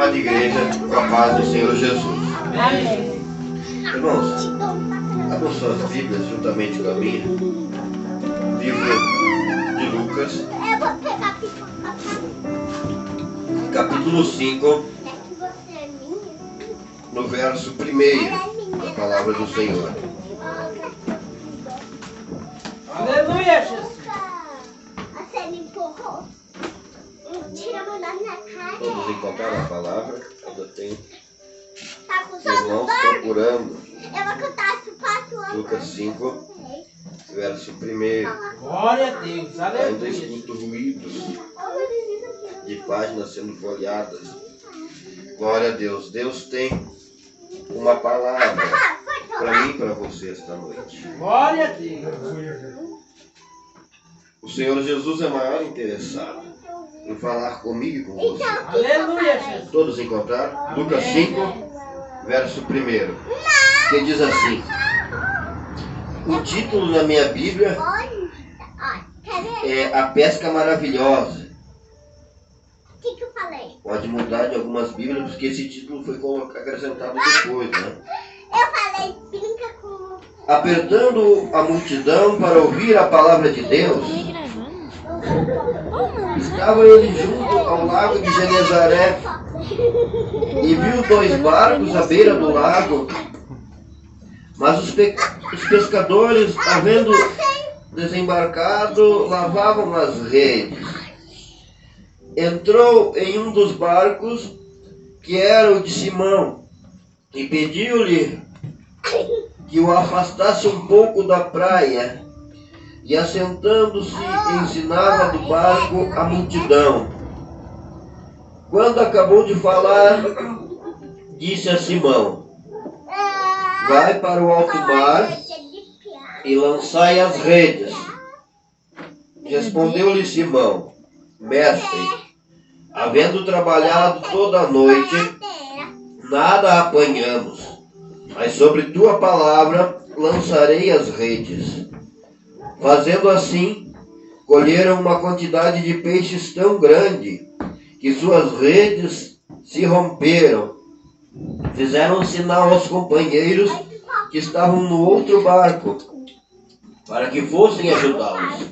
amada igreja, com a paz do Senhor Jesus. Amém. Irmãos, abram suas Bíblias juntamente com a minha. Livro de Lucas, Eu vou pegar pipoca. capítulo 5, Você é minha? no verso 1 da palavra do Senhor. Aleluia, Jesus. Você me empurrou. Tira a mão da minha cara. Vamos encontrar a palavra. Ainda tem Tá com sono, irmãos dorme. procurando. Eu vou cantar as papas. Lucas 5, verso 1. Glória a Deus. Ainda Aleluia. escuto ruídos de páginas sendo folheadas. Glória a Deus. Deus tem uma palavra para mim e para você esta noite. Glória a Deus. O Senhor Jesus é maior interessado em falar comigo e com você. Aleluia, Jesus. Todos encontraram? Lucas 5, verso 1. Que diz assim: o título na minha Bíblia Olha, quer ver? é A Pesca Maravilhosa. O que eu falei? Pode mudar de algumas Bíblias, porque esse título foi acrescentado depois, né? Eu falei, brinca com... Apertando a multidão para ouvir a palavra de Deus, estava ele junto ao lago de Genezaré e viu 2 barcos à beira do lago. Mas os pescadores, havendo desembarcado, lavavam as redes. Entrou em um dos barcos, que era o de Simão, e pediu-lhe que o afastasse um pouco da praia, e assentando-se ensinava do barco a multidão. Quando acabou de falar, disse a Simão: vai para o alto mar e lançai as redes. Respondeu-lhe Simão: mestre, havendo trabalhado toda a noite, nada apanhamos, mas sobre tua palavra lançarei as redes. Fazendo assim, colheram uma quantidade de peixes tão grande que suas redes se romperam. Fizeram um sinal aos companheiros que estavam no outro barco, para que fossem ajudá-los.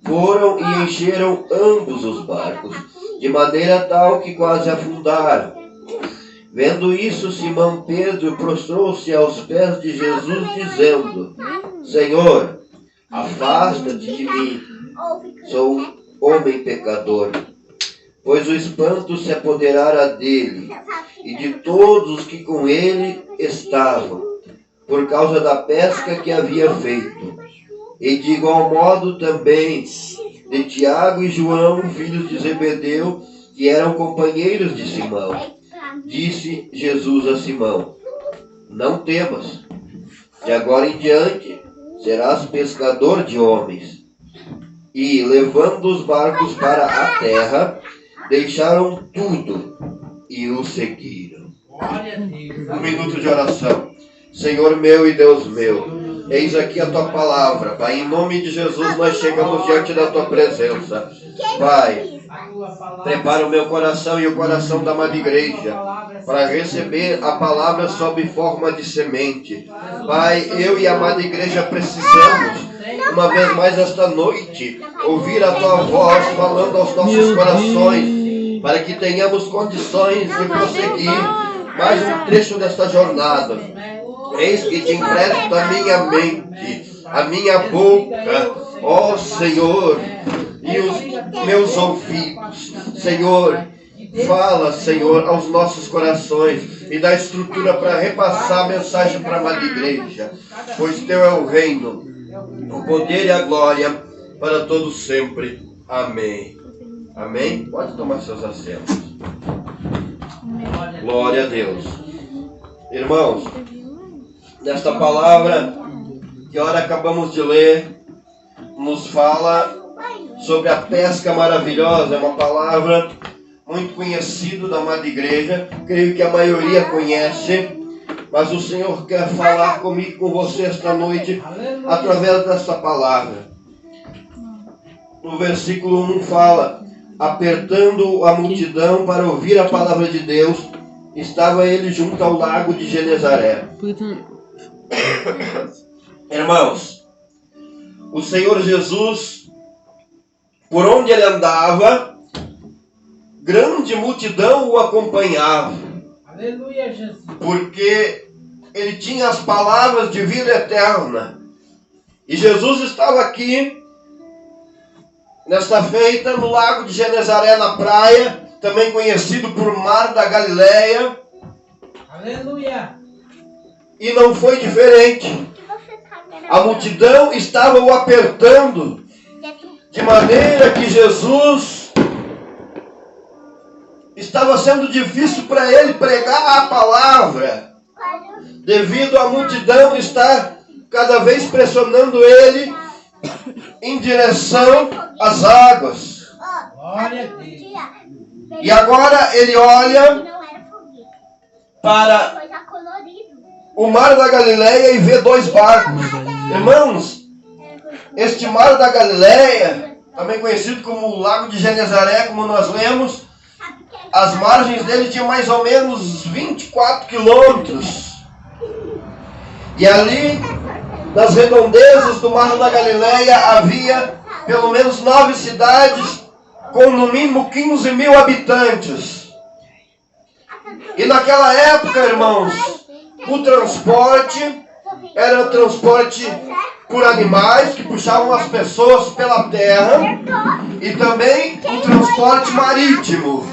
Foram e encheram ambos os barcos, de maneira tal que quase afundaram. Vendo isso, Simão Pedro prostrou-se aos pés de Jesus, dizendo: Senhor, afasta-te de mim, sou um homem pecador. Pois o espanto se apoderara dele e de todos os que com ele estavam, por causa da pesca que havia feito. E de igual modo também de Tiago e João, filhos de Zebedeu, que eram companheiros de Simão. Disse Jesus a Simão: não temas, de agora em diante serás pescador de homens. E, levando os barcos para a terra, deixaram tudo e o seguiram. Glória a Deus. Um minuto de oração. Senhor meu e Deus meu, eis aqui a tua palavra. Pai, em nome de Jesus nós chegamos diante da tua presença. Pai, prepara o meu coração e o coração da amada igreja para receber a palavra sob forma de semente. Pai, eu e a amada igreja precisamos, uma vez mais esta noite, ouvir a tua voz falando aos nossos corações, para que tenhamos condições de prosseguir mais um trecho desta jornada. Eis que te empresto a minha mente, a minha boca, ó Senhor, e os meus ouvidos. Senhor, fala, Senhor, aos nossos corações e dá estrutura para repassar a mensagem para a amada igreja, pois teu é o reino, o poder e a glória para todos sempre. Amém. Amém? Pode tomar seus assentos. Glória a Deus. Irmãos, nesta palavra que ora acabamos de ler, nos fala sobre a pesca maravilhosa. É uma palavra muito conhecida da amada igreja, creio que a maioria conhece, mas o Senhor quer falar comigo e com você esta noite através desta palavra. No versículo 1 fala: apertando a multidão para ouvir a palavra de Deus, estava ele junto ao lago de Genezaré. Irmãos, o Senhor Jesus, por onde ele andava, grande multidão o acompanhava. Aleluia, Jesus. Porque ele tinha as palavras de vida eterna. E Jesus estava aqui, nesta feita, no lago de Genezaré, na praia, também conhecido por Mar da Galileia. Aleluia. E não foi diferente. A multidão estava o apertando, de maneira que Jesus estava sendo difícil para ele pregar a palavra, devido à multidão estar cada vez pressionando ele em direção às águas. Glória a Deus. E agora ele olha para o Mar da Galileia e vê dois barcos. Irmãos, este Mar da Galileia, também conhecido como o Lago de Genezaré, como nós lemos, as margens dele tinham mais ou menos 24 quilômetros. E ali, nas redondezas do Mar da Galileia, havia pelo menos 9 cidades com no mínimo 15 mil habitantes. E naquela época, irmãos, o transporte era transporte por animais que puxavam as pessoas pela terra e também o transporte marítimo.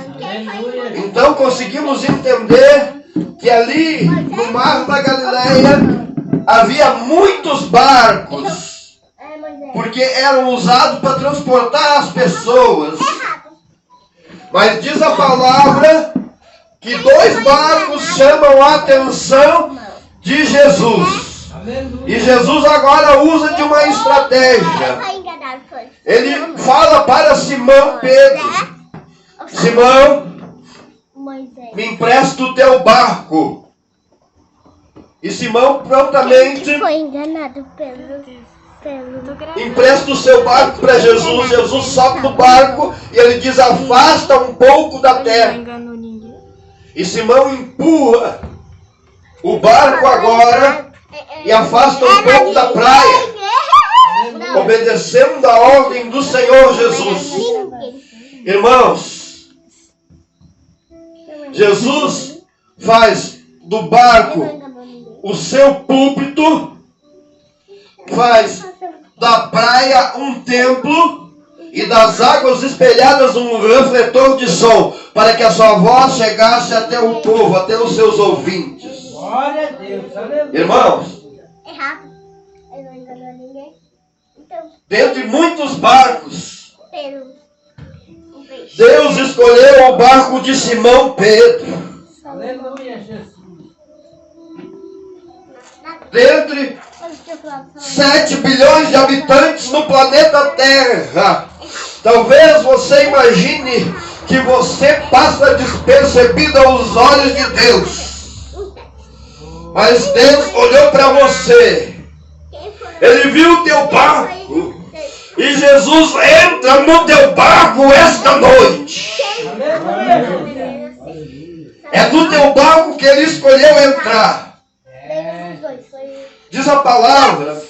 Então conseguimos entender que ali no Mar da Galileia havia muitos barcos, porque eram usados para transportar as pessoas. Mas diz a palavra que dois barcos chamam a atenção de Jesus. E Jesus agora usa de uma estratégia. Ele fala para Simão Pedro: Simão, me empresta o teu barco. E Simão prontamente Foi enganado pelo empresta o seu barco para Jesus. Jesus sobe do barco e ele diz: afasta um pouco da terra. E Simão empurra o barco agora e afasta um pouco da praia, obedecendo a ordem do Senhor Jesus. Irmãos, Jesus faz do barco o seu púlpito, faz da praia um templo e das águas espelhadas um refletor de som, para que a sua voz chegasse até o povo, até os seus ouvintes. Glória a Deus. Aleluia. Irmãos, Errado. Ele não enganou ninguém. Então, dentre muitos barcos, peixe. Deus escolheu o barco de Simão Pedro. Aleluia, Jesus. Dentre 7 bilhões de habitantes no planeta Terra, talvez você imagine que você passa despercebido aos olhos de Deus. Mas Deus olhou para você. Ele viu o teu barco. E Jesus entra no teu barco esta noite. Aleluia. É no teu barco que ele escolheu entrar. Diz a palavra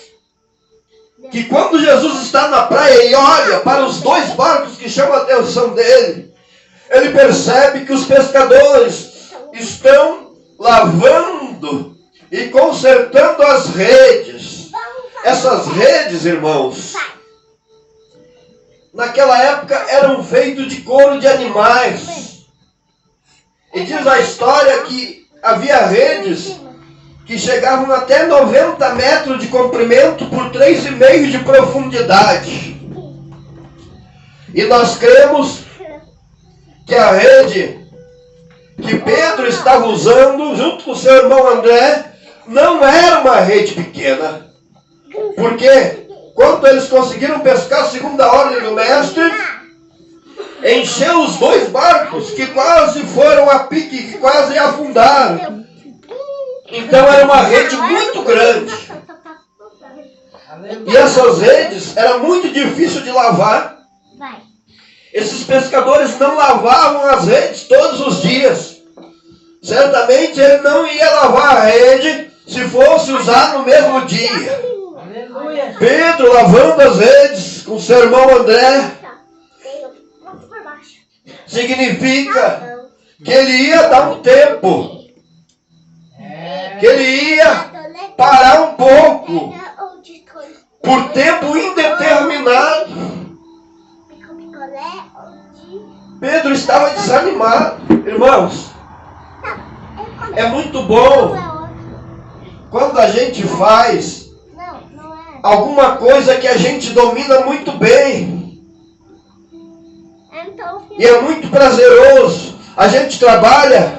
que quando Jesus está na praia e olha para os dois barcos que chamam a atenção dele, ele percebe que os pescadores estão lavando e consertando as redes. Essas redes, irmãos, naquela época eram feitas de couro de animais. E diz a história que havia redes que chegavam até 90 metros de comprimento por 3,5 de profundidade. E nós cremos que a rede que Pedro estava usando, junto com seu irmão André, não era uma rede pequena. Porque quando eles conseguiram pescar segundo a ordem do mestre, encheu os dois barcos que quase foram a pique, que quase afundaram. Então era uma rede muito grande. E essas redes era muito difícil de lavar. Esses pescadores não lavavam as redes todos os dias. Certamente ele não ia lavar a rede se fosse usar no mesmo dia. Aleluia. Pedro lavando as redes com seu irmão André significa que ele ia dar um tempo, que ele ia parar um pouco, por tempo indeterminado. Pedro estava desanimado. Irmãos, é muito bom quando a gente faz alguma coisa que a gente domina muito bem. E é muito prazeroso. A gente trabalha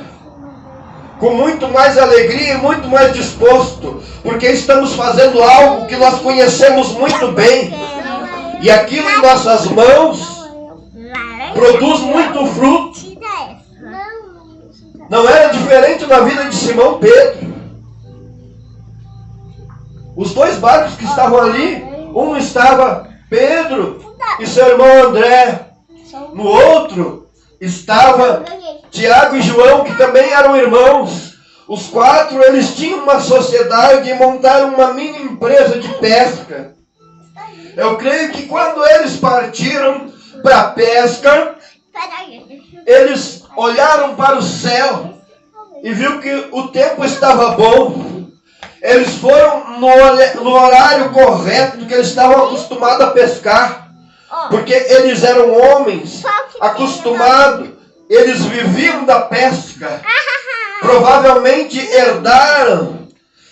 com muito mais alegria e muito mais disposto, porque estamos fazendo algo que nós conhecemos muito bem. E aquilo em nossas mãos produz muito fruto. Não era diferente na vida de Simão Pedro. Os dois barcos que estavam ali, um estava Pedro e seu irmão André. No outro estava Tiago e João, que também eram irmãos. Os quatro, eles tinham uma sociedade e montaram uma mini empresa de pesca. Eu creio que quando eles partiram para a pesca, eles olharam para o céu e viu que o tempo estava bom. Eles foram no horário correto que eles estavam acostumados a pescar. Porque eles eram homens acostumados, eles viviam da pesca. Provavelmente herdaram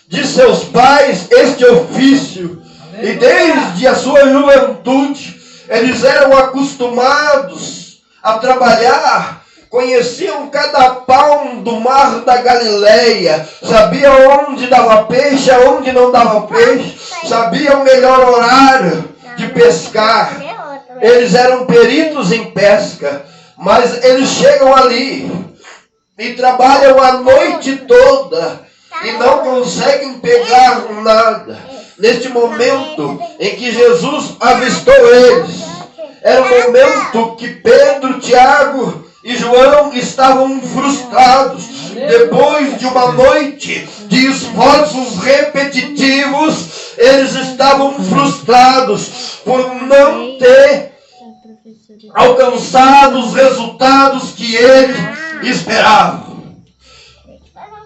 de seus pais este ofício. E desde a sua juventude, eles eram acostumados a trabalhar. Conheciam cada palmo do mar da Galileia. Sabiam onde dava peixe, onde não dava peixe. Sabiam o melhor horário de pescar. Eles eram peritos em pesca, mas eles chegam ali e trabalham a noite toda e não conseguem pegar nada. Neste momento em que Jesus avistou eles, era o momento que Pedro, Tiago e João estavam frustrados. Depois de uma noite de esforços repetitivos, eles estavam frustrados por não ter alcançado os resultados que eles esperavam.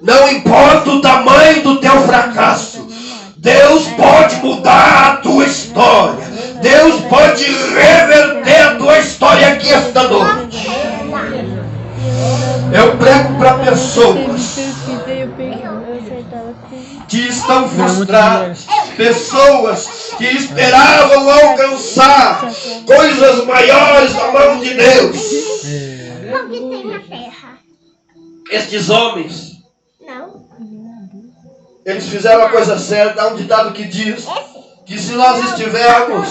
Não importa o tamanho do teu fracasso, Deus pode mudar a tua história. Deus pode reverter a tua história aqui esta noite. Eu prego para pessoas que estão frustradas, pessoas que esperavam alcançar coisas maiores na mão de Deus. Estes homens, eles fizeram a coisa certa. Há um ditado que diz que se nós estivermos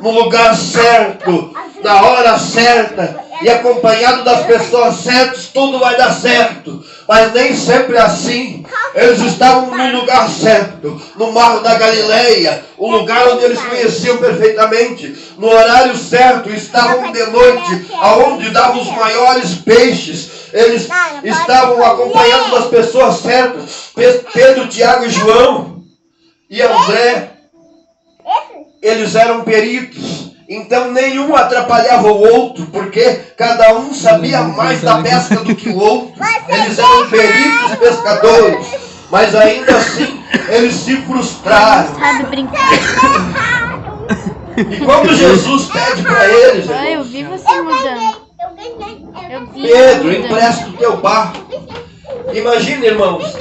no lugar certo, na hora certa e acompanhado das pessoas certas, tudo vai dar certo. Mas nem sempre é assim. Eles estavam no lugar certo, no mar da Galileia, o lugar onde eles conheciam perfeitamente, no horário certo. Estavam de noite, aonde davam os maiores peixes. Eles estavam acompanhando das pessoas certas. Pedro, Tiago e João e André, eles eram peritos. Então nenhum atrapalhava o outro, porque cada um sabia mais da pesca do que o outro. Eles eram peritos pescadores, mas ainda assim eles se frustraram. Sabe brincar. E quando Jesus pede para eles, Eu vi você mudando. Eu vi Pedro, você mudando. empresta o teu barco. Imagina, irmãos,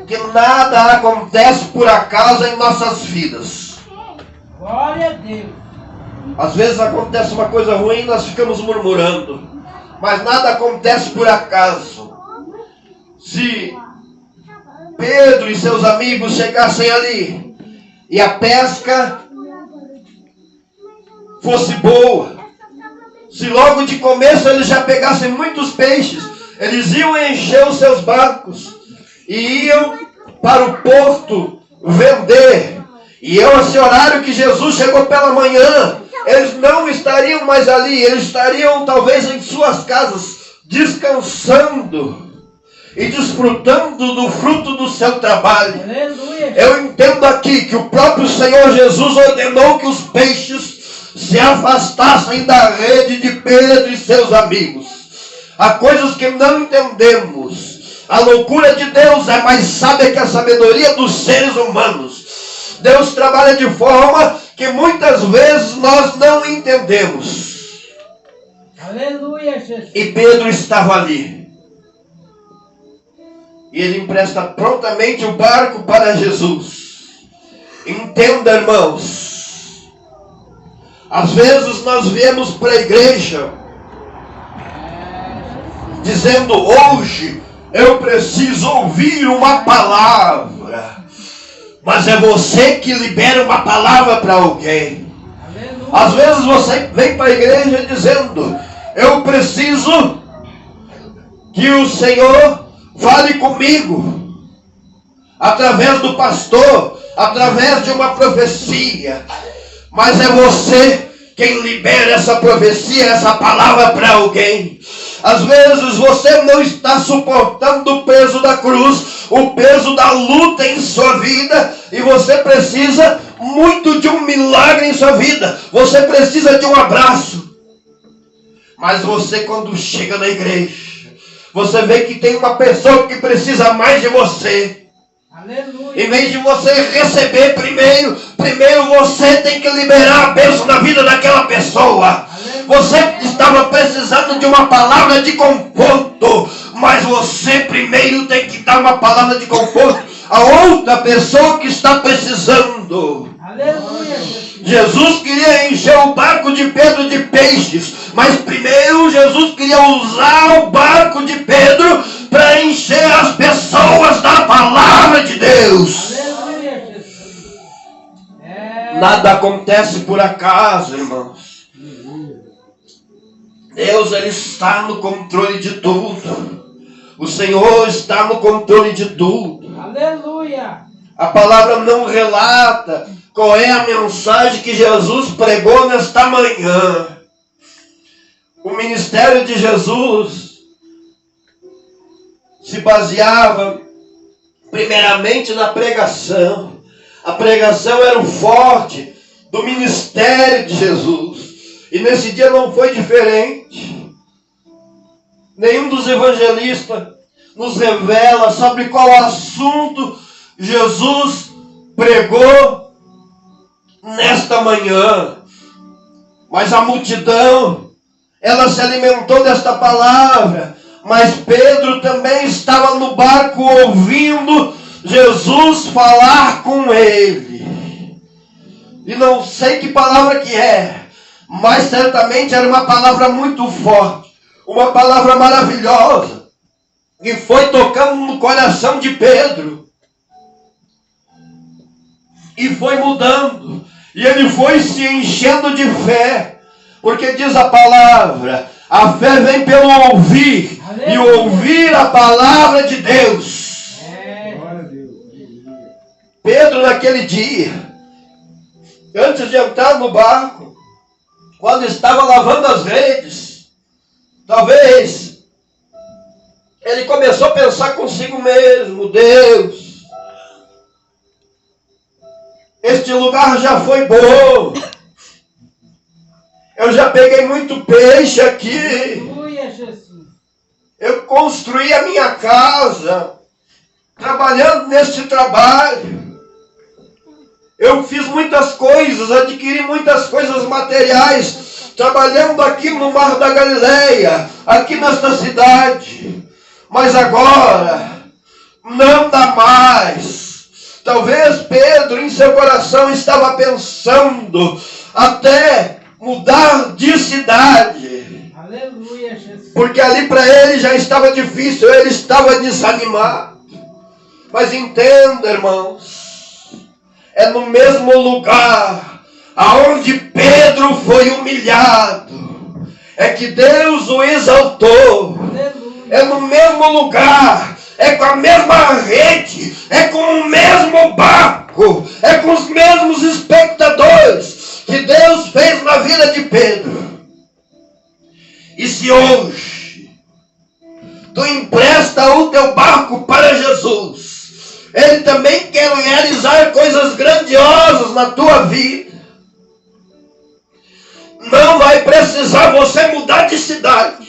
que nada acontece por acaso em nossas vidas. Glória a Deus. Às vezes acontece uma coisa ruim e nós ficamos murmurando. Mas nada acontece por acaso. Se Pedro e seus amigos chegassem ali e a pesca fosse boa, se logo de começo eles já pegassem muitos peixes, eles iam encher os seus barcos e iam para o porto vender. E esse horário que Jesus chegou pela manhã, eles não estariam mais ali, eles estariam talvez em suas casas, descansando e desfrutando do fruto do seu trabalho. Aleluia. Eu entendo aqui que o próprio Senhor Jesus ordenou que os peixes se afastassem da rede de Pedro e seus amigos. Há coisas que não entendemos. A loucura de Deus é mais sábia que a sabedoria dos seres humanos. Deus trabalha de forma que muitas vezes nós não entendemos. Aleluia, Jesus. E Pedro estava ali. E ele empresta prontamente o barco para Jesus. Entenda, irmãos. Às vezes nós viemos para a igreja dizendo: hoje eu preciso ouvir uma palavra. Mas é você que libera uma palavra para alguém. Aleluia. Às vezes você vem para a igreja dizendo: eu preciso que o Senhor fale comigo, através do pastor, através de uma profecia. Mas é você quem libera essa profecia, essa palavra para alguém. Às vezes você não está suportando o peso da cruz, o peso da luta em sua vida, e você precisa muito de um milagre em sua vida. Você precisa de um abraço. Mas você, quando chega na igreja, você vê que tem uma pessoa que precisa mais de você. Aleluia. Em vez de você receber primeiro você tem que liberar a bênção na vida daquela pessoa. Você estava precisando de uma palavra de conforto, mas você primeiro tem que dar uma palavra de conforto a outra pessoa que está precisando. Aleluia, Jesus. Jesus queria encher o barco de Pedro de peixes, mas primeiro Jesus queria usar o barco de Pedro para encher as pessoas da palavra de Deus. Aleluia, Jesus. Nada acontece por acaso, irmãos. Deus, Ele está no controle de tudo. O Senhor está no controle de tudo. Aleluia. A palavra não relata qual é a mensagem que Jesus pregou nesta manhã. O ministério de Jesus se baseava primeiramente na pregação. A pregação era o forte do ministério de Jesus. E nesse dia não foi diferente. Nenhum dos evangelistas nos revela sobre qual assunto Jesus pregou nesta manhã. Mas a multidão, ela se alimentou desta palavra. Mas Pedro também estava no barco ouvindo Jesus falar com ele. E não sei que palavra que é, mas certamente era uma palavra muito forte, uma palavra maravilhosa, que foi tocando no coração de Pedro. E foi mudando. E ele foi se enchendo de fé. Porque diz a palavra, a fé vem pelo ouvir. Aleluia. E ouvir a palavra de Deus. Pedro naquele dia, antes de entrar no barco, quando estava lavando as redes, talvez ele começou a pensar consigo mesmo: Deus, este lugar já foi bom. Eu já peguei muito peixe aqui. Aleluia, Jesus. Eu construí a minha casa, trabalhando neste trabalho. Eu fiz muitas coisas, adquiri muitas coisas materiais, trabalhando aqui no Mar da Galileia, aqui nesta cidade. Mas agora, não dá mais. Talvez Pedro, em seu coração, estava pensando até mudar de cidade. Aleluia, Jesus. Porque ali para ele já estava difícil, ele estava desanimado. Mas entenda, irmãos, é no mesmo lugar aonde Pedro foi humilhado, é que Deus o exaltou. Aleluia. É no mesmo lugar, é com a mesma rede, é com o mesmo barco, é com os mesmos espectadores que Deus fez na vida de Pedro. E se hoje tu empresta o teu barco para Jesus, Ele também quer realizar coisas grandiosas na tua vida. Não vai precisar você mudar de cidade.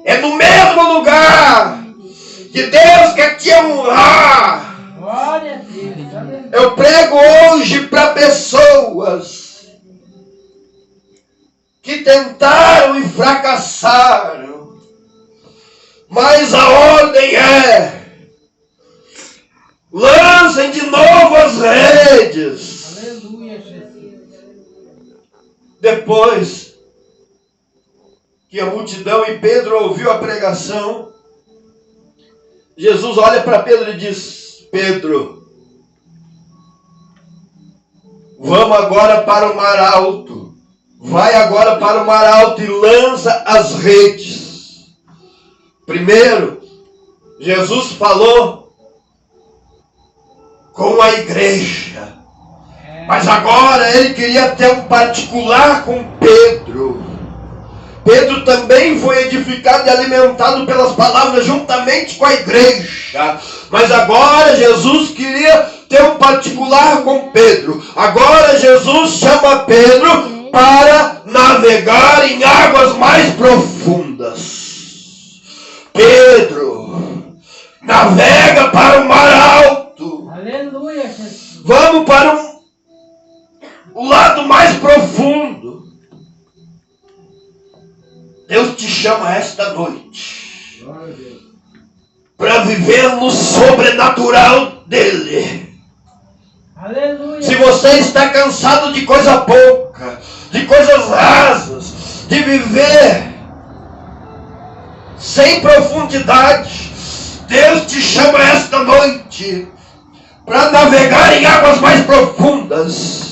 É no mesmo lugar que Deus quer te honrar. Glória a Deus. Aleluia. Eu prego hoje para pessoas que tentaram e fracassaram. Mas a ordem é: lancem de novo as redes. Aleluia, Jesus. Depois que a multidão e Pedro ouviu a pregação, Jesus olha para Pedro e diz: Pedro, vamos agora para o mar alto. Vai agora para o mar alto e lança as redes. Primeiro, Jesus falou com a igreja. Mas agora ele queria ter um particular com Pedro. Pedro também foi edificado e alimentado pelas palavras juntamente com a igreja. Mas agora Jesus queria ter um particular com Pedro. Agora Jesus chama Pedro para navegar em águas mais profundas. Pedro, navega para o mar alto. Aleluia, Jesus. Vamos para o lado mais profundo. Deus te chama esta noite para viver no sobrenatural dele. Aleluia. Se você está cansado de coisa pouca, de coisas rasas, de viver sem profundidade, Deus te chama esta noite para navegar em águas mais profundas.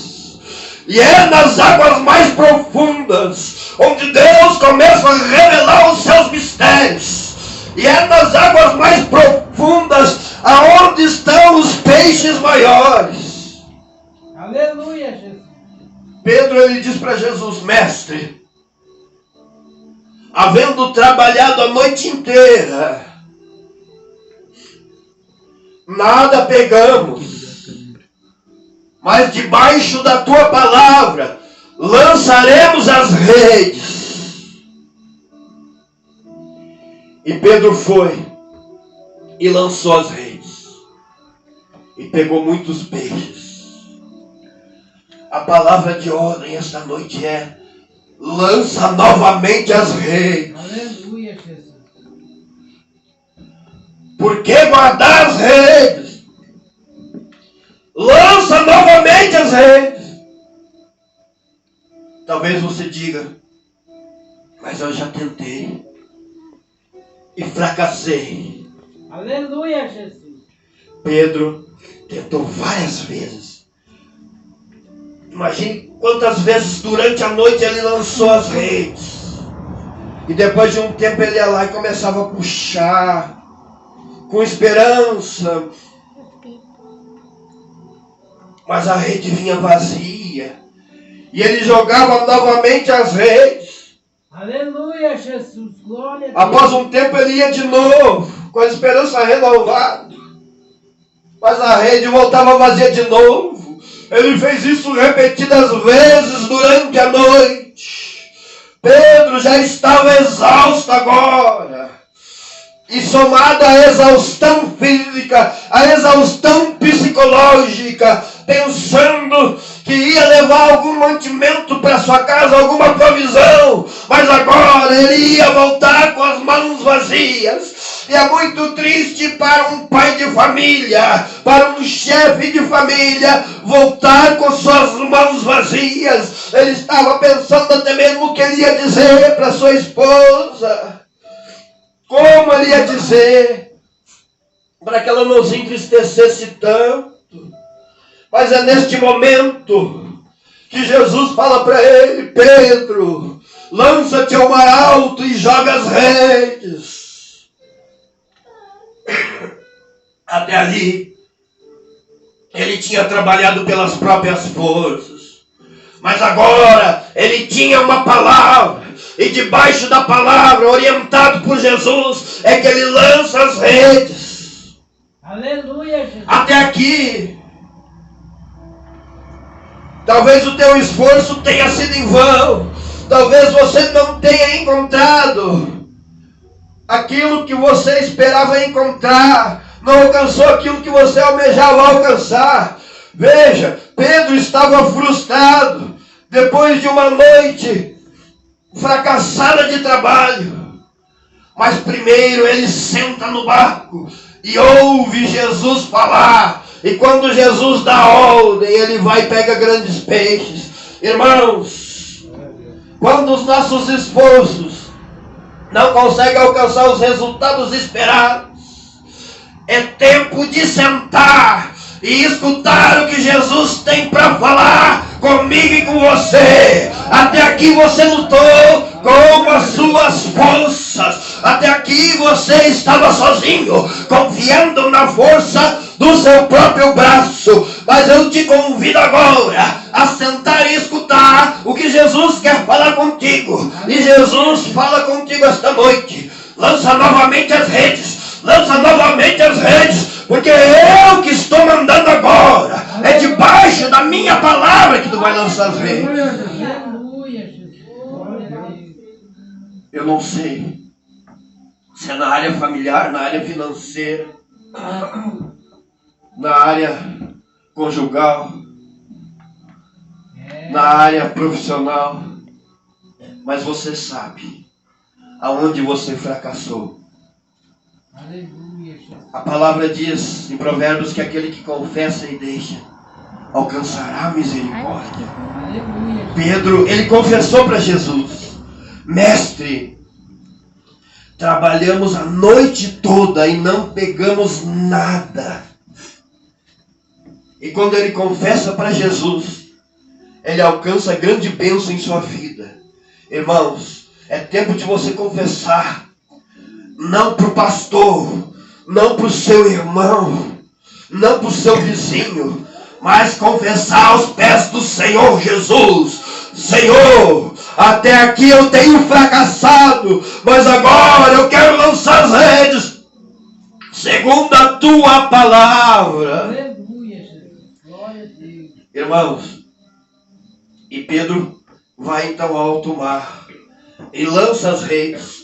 E é nas águas mais profundas onde Deus começa a revelar os seus mistérios. E é nas águas mais profundas aonde estão os peixes maiores. Aleluia, Jesus. Pedro, ele diz para Jesus: mestre, havendo trabalhado a noite inteira, nada pegamos. Mas debaixo da tua palavra lançaremos as redes. E Pedro foi e lançou as redes. E pegou muitos peixes. A palavra de ordem esta noite é: lança novamente as redes. Aleluia, Jesus. Por que guardar as redes? Lança novamente as redes. Talvez você diga: mas eu já tentei e fracassei. Aleluia, Jesus. Pedro tentou várias vezes. Imagine quantas vezes durante a noite ele lançou as redes. E depois de um tempo ele ia lá e começava a puxar com esperança. Mas a rede vinha vazia. E ele jogava novamente as redes. Aleluia, Jesus. Glória a Deus. Após um tempo ele ia de novo, com a esperança renovada. Mas a rede voltava vazia de novo. Ele fez isso repetidas vezes durante a noite. Pedro já estava exausto agora. E somado à exaustão física, à exaustão psicológica, pensando que ia levar algum mantimento para sua casa, alguma provisão, mas agora ele ia voltar com as mãos vazias. E é muito triste para um pai de família, para um chefe de família, voltar com suas mãos vazias. Ele estava pensando até mesmo o que ele ia dizer para sua esposa. Como ele ia dizer, para que ela não se entristecesse tanto. Mas é neste momento que Jesus fala para ele: Pedro, lança-te ao mar alto e joga as redes. Até ali, Ele tinha trabalhado pelas próprias forças. Mas agora ele tinha uma palavra. E debaixo da palavra, orientado por Jesus, é que ele lança as redes. Aleluia, Jesus. Até aqui. Talvez o teu esforço tenha sido em vão. Talvez você não tenha encontrado aquilo que você esperava encontrar. Não alcançou aquilo que você almejava alcançar. Veja, Pedro estava frustrado depois de uma noite fracassada de trabalho. Mas primeiro ele senta no barco e ouve Jesus falar. E quando Jesus dá ordem, ele vai e pega grandes peixes. Irmãos, quando os nossos esforços não conseguem alcançar os resultados esperados, é tempo de sentar e escutar o que Jesus tem para falar comigo e com você. Até aqui você lutou com as suas forças. Até aqui você estava sozinho, confiando na força do seu próprio braço. Mas eu te convido agora a sentar e escutar o que Jesus quer falar contigo. E Jesus fala contigo esta noite. Lança novamente as redes. Lança novamente as redes, porque é eu que estou mandando agora. É debaixo da minha palavra que tu vai lançar as redes. Aleluia, Jesus. Glória a Deus. Eu não sei se é na área familiar, na área financeira, na área conjugal, na área profissional, mas você sabe aonde você fracassou. Aleluia, Jesus. A palavra diz em Provérbios que aquele que confessa e deixa alcançará misericórdia. Aleluia. Pedro, ele confessou para Jesus: Mestre, trabalhamos a noite toda e não pegamos nada. E quando ele confessa para Jesus, ele alcança grande bênção em sua vida. Irmãos, é tempo de você confessar. Não para o pastor, não para o seu irmão, não para o seu vizinho, mas confessar aos pés do Senhor Jesus. Senhor, até aqui eu tenho fracassado, mas agora eu quero lançar as redes segundo a tua palavra. Aleluia, Jesus. Glória a Deus. Irmãos, e Pedro vai então ao alto mar e lança as redes.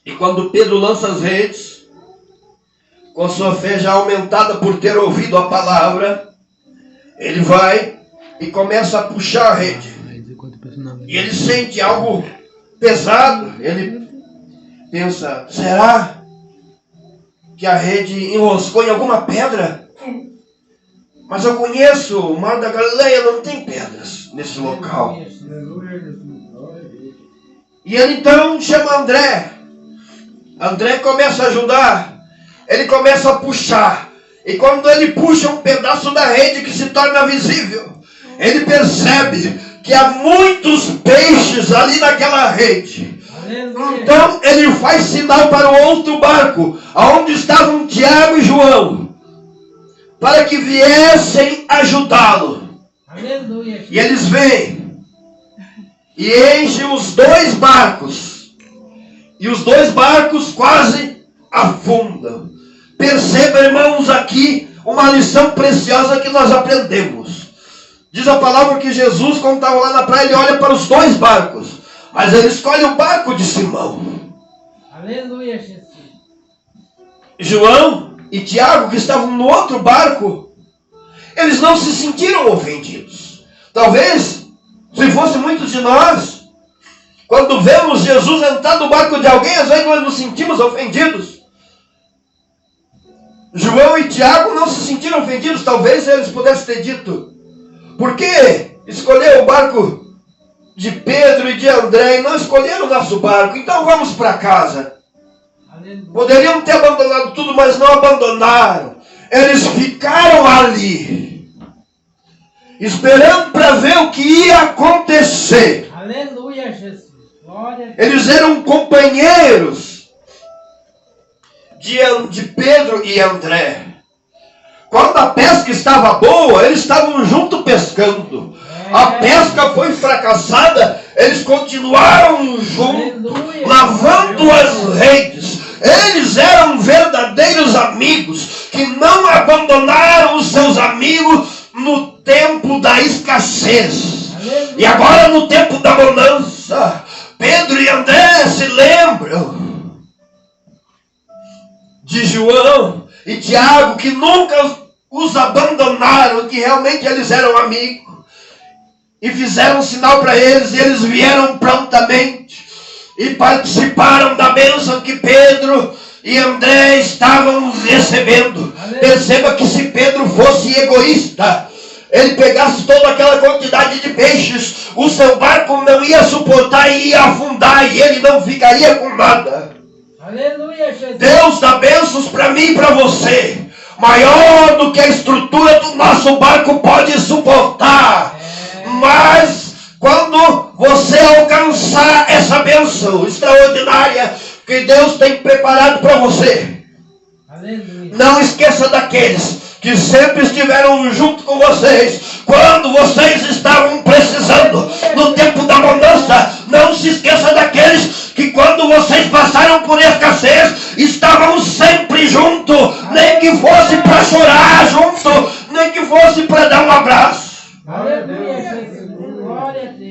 E quando Pedro lança as redes, com sua fé já aumentada por ter ouvido a palavra, ele vai e começa a puxar a rede. E ele sente algo pesado. Ele pensa: será que a rede enroscou em alguma pedra? Mas eu conheço o Mar da Galileia, não tem pedras nesse local. E ele então chama André. André começa a ajudar. Ele começa a puxar. E quando ele puxa um pedaço da rede que se torna visível, ele percebe que há muitos peixes ali naquela rede. Aleluia. Então ele faz sinal para o outro barco, onde estavam Tiago e João, para que viessem ajudá-lo. Aleluia. E eles vêm e enchem os dois barcos. E os dois barcos quase afundam. Perceba, irmãos, aqui uma lição preciosa que nós aprendemos. Diz a palavra que Jesus, quando estava lá na praia, ele olha para os dois barcos. Mas ele escolhe o barco de Simão. Aleluia, Jesus. João e Tiago, que estavam no outro barco, eles não se sentiram ofendidos. Talvez, se fosse muitos de nós, quando vemos Jesus entrar no barco de alguém, às vezes nós nos sentimos ofendidos. João e Tiago não se sentiram ofendidos. Talvez eles pudessem ter dito: por que escolher o barco de Pedro e de André e não escolheram o nosso barco? Então vamos para casa. Aleluia. Poderiam ter abandonado tudo, mas não abandonaram. Eles ficaram ali, esperando para ver o que ia acontecer. Aleluia, Jesus. Glória a Deus. Eles eram companheiros de Pedro e André. Quando a pesca estava boa, eles estavam junto pescando. A pesca foi fracassada, eles continuaram juntos, lavando as redes. Eles eram verdadeiros amigos, que não abandonaram os seus amigos no tempo da escassez. E agora no tempo da bonança, Pedro e André se lembram de João e Tiago, que nunca os abandonaram, que realmente eles eram amigos. E fizeram um sinal para eles, e eles vieram prontamente e participaram da bênção que Pedro e André estavam recebendo. Perceba que se Pedro fosse egoísta, ele pegasse toda aquela quantidade de peixes, o seu barco não ia suportar e ia afundar, e ele não ficaria com nada. Aleluia, Jesus. Deus dá bênçãos para mim e para você, maior do que a estrutura do nosso barco pode suportar. Mas quando você alcançar essa bênção extraordinária que Deus tem preparado para você, Aleluia. não esqueça daqueles que sempre estiveram junto com vocês quando vocês estavam precisando no tempo da bonança. Não se esqueça daqueles que quando vocês passaram por escassez estavam sempre junto, nem que fosse para chorar junto, nem que fosse para dar um abraço. Aleluia.